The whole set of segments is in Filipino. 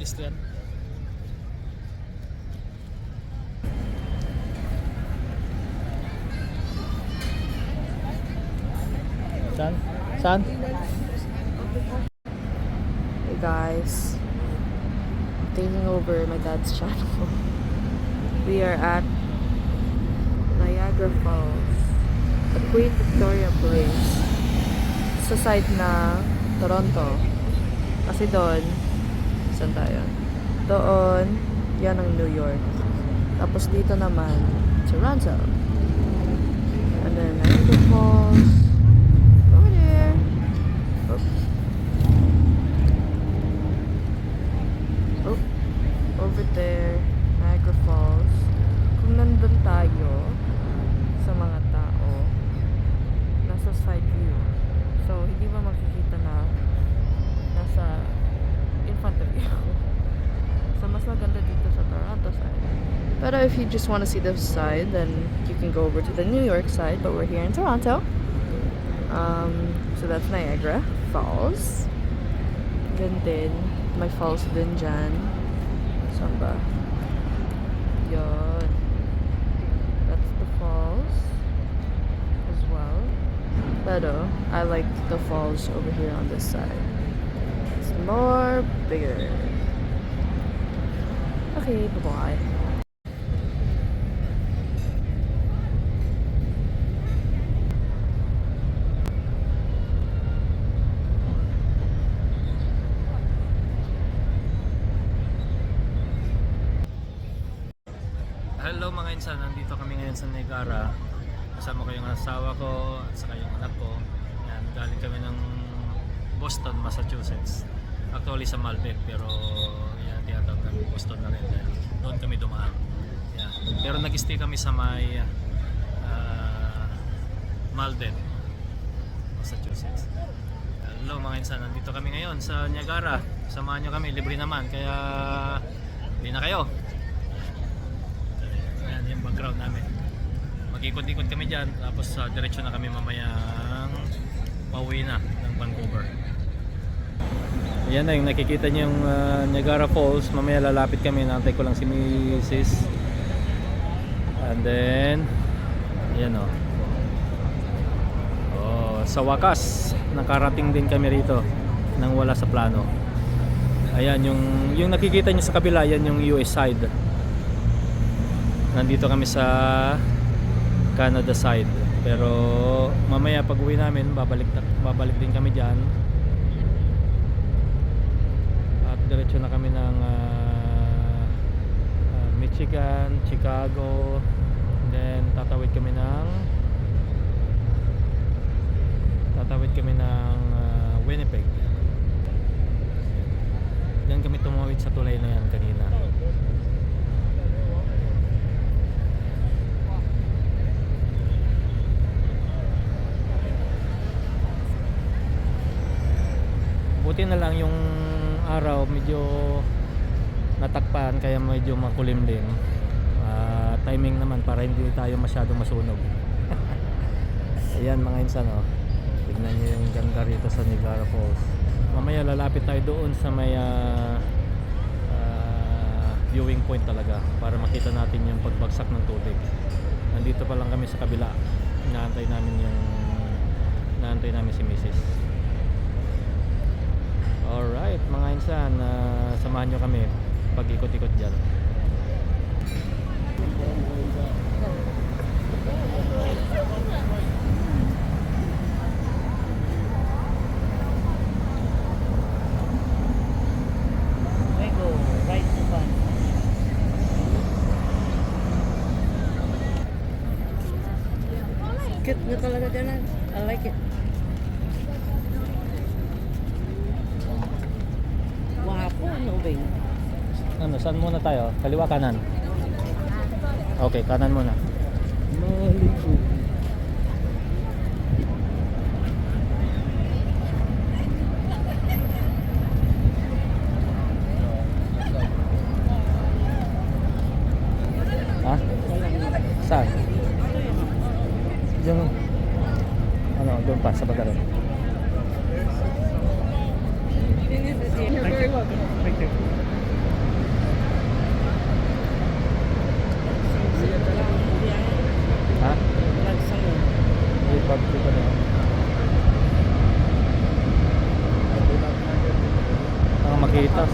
pedestrian. Saan? Saan? Hey guys, taking over my dad's channel. We are at Niagara Falls, the Queen Victoria Place, sa side na Toronto. Kasi doon, saan tayo? Doon, yan ang New York. Tapos dito naman, Toronto. And then Niagara Falls, over there. Oops. Oh, over there, Niagara Falls. Kung nandun tayo sa mga tao, nasa side view. So, hindi mo makikita na nasa in front of you. So, mas maganda dito sa Toronto side. But if you just want to see this side, then you can go over to the New York side. But we're here in Toronto. So that's Niagara Falls. Then may falls din dyan. Saan ba? Yun. That's the falls as well. Pero I like the falls over here on this side. It's more bigger. Okay, bye-bye. Hello mga insan, nandito kami ngayon sa Niagara. Kasama ko yung asawa ko at saka yung anak ko. Yan, galing kami ng Boston, Massachusetts. Actually sa Malbec, pero yan, tinatawag kami Boston na rin dahil doon kami dumaan. Yan. Pero nag-stay kami sa may Malden, Massachusetts. Hello mga insan, nandito kami ngayon sa Niagara. Samahan nyo kami, libre naman, kaya hindi na kayo. Ayan yung background namin. Mag-ikot-ikot kami dyan, tapos diretso na kami mamayang pauwi na ng Vancouver. Ayan na yung nakikita nyo yung Niagara Falls. Mamaya lalapit kami, naantay ko lang si Mrs. And then ayan o. Sa wakas nakarating din kami rito nang wala sa plano. Ayan yung nakikita nyo sa kabila, yan yung US side. Nandito kami sa Canada side. Pero mamaya pag uwi namin babalik din kami dyan. At diretso na kami ng Michigan, Chicago. Then tatawid kami ng Winnipeg. Diyan kami tumawid sa tulay na yan kanina. Buti na lang yung araw medyo natakpan kaya medyo makulimlim. Timing naman para hindi tayo masyadong masunog. Ayan mga insan oh. Tignan nyo yung ganda rito sa Niagara Falls. Mamaya lalapit tayo doon sa may viewing point talaga para makita natin yung pagbagsak ng tubig. Nandito pa lang kami sa kabila. Inaantay namin si Mrs. Alright mga insan, samahan nyo kami pag ikot-ikot dyan. Cute na talaga dyan. I like it. Wapo, ano ba yun? Ano, saan muna tayo? Kaliwa, kanan? Okay, kanan muna. Maligo. Ha? Saan? Yung ano, doon pa sa pagkaroon. Thank you. makita.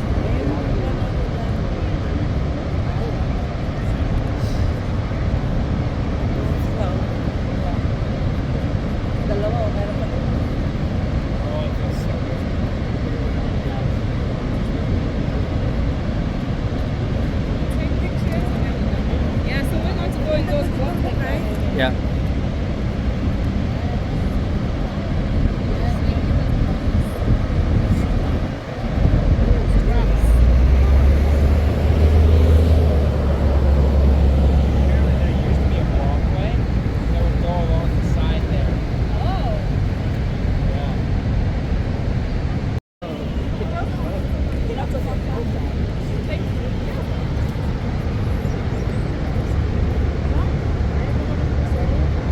Dalawa o meron pa. Yeah, so we're going to go in those blocks like that. Yeah.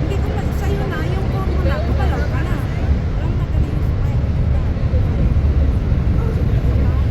Hindi ko sa'yo na, yung phone mo na, kapalaw ka na. Walang madali yung sumay. Tingnan mo yun, oh.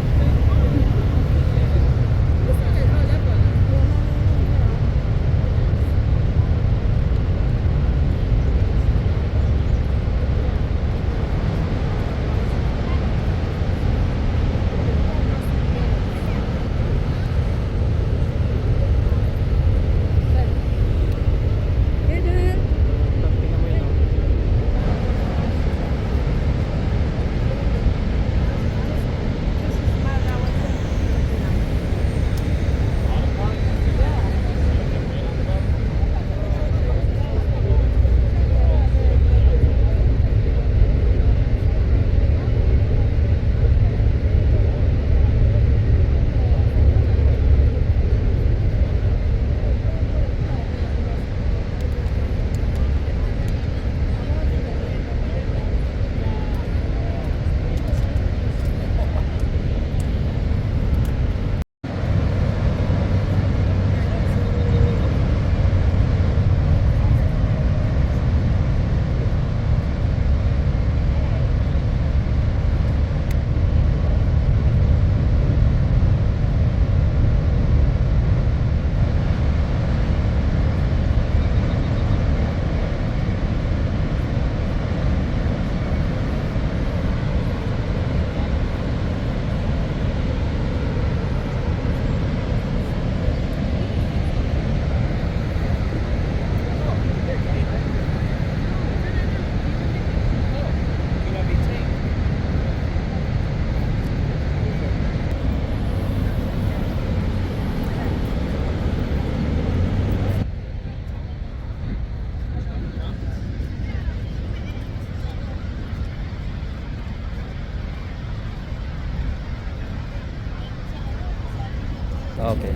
Okay.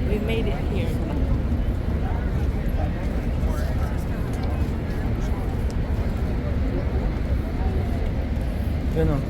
We made it here. Yun, oh.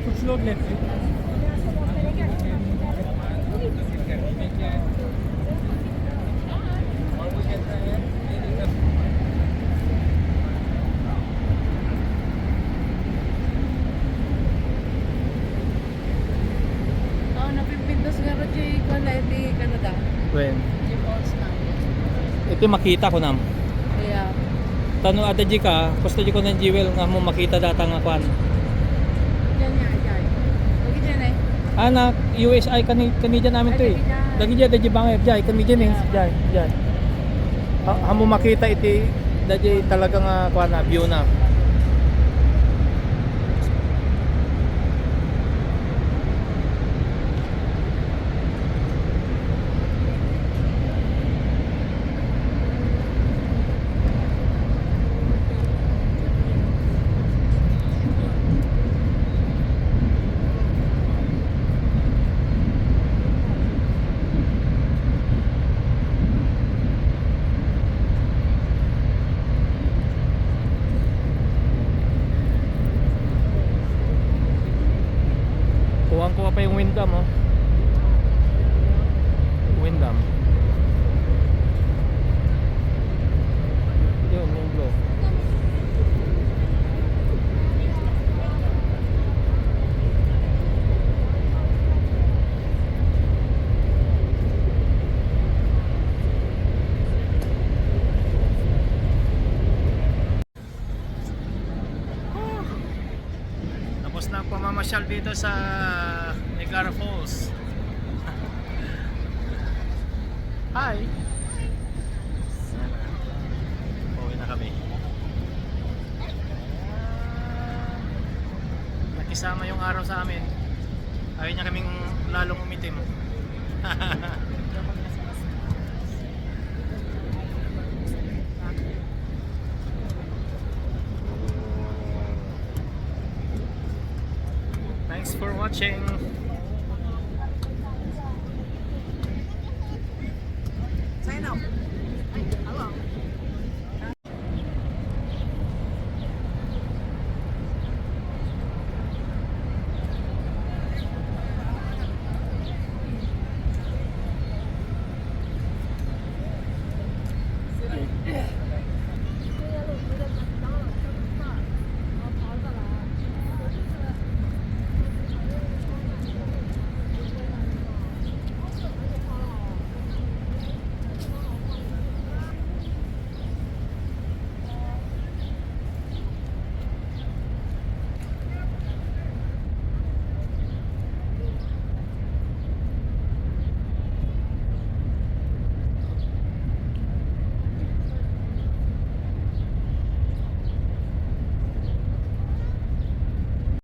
कुछ लोग लेते हैं Oo, napipintas nga rin yung ikaw na iti Canada. When? Yung balls na. Ito makita ko nam. Kaya, Tano ada jika, gusto ko ng jewel nga mo makita data nga kwan. yan nga, yan. Lagi dyan eh. Anak, USI kanidyan namin to eh. Lagi dyan, dadya bangay, jay, kanidyan eh. Jay, jay. Hamo makita iti, dadya talagang kwan na, view na. mamasyal dito sa Niagara Falls. Hi! Pauwi na kami. Nakisama yung araw sa amin. Ayaw niya kaming lalong umitim. Thanks for watching. Sign up.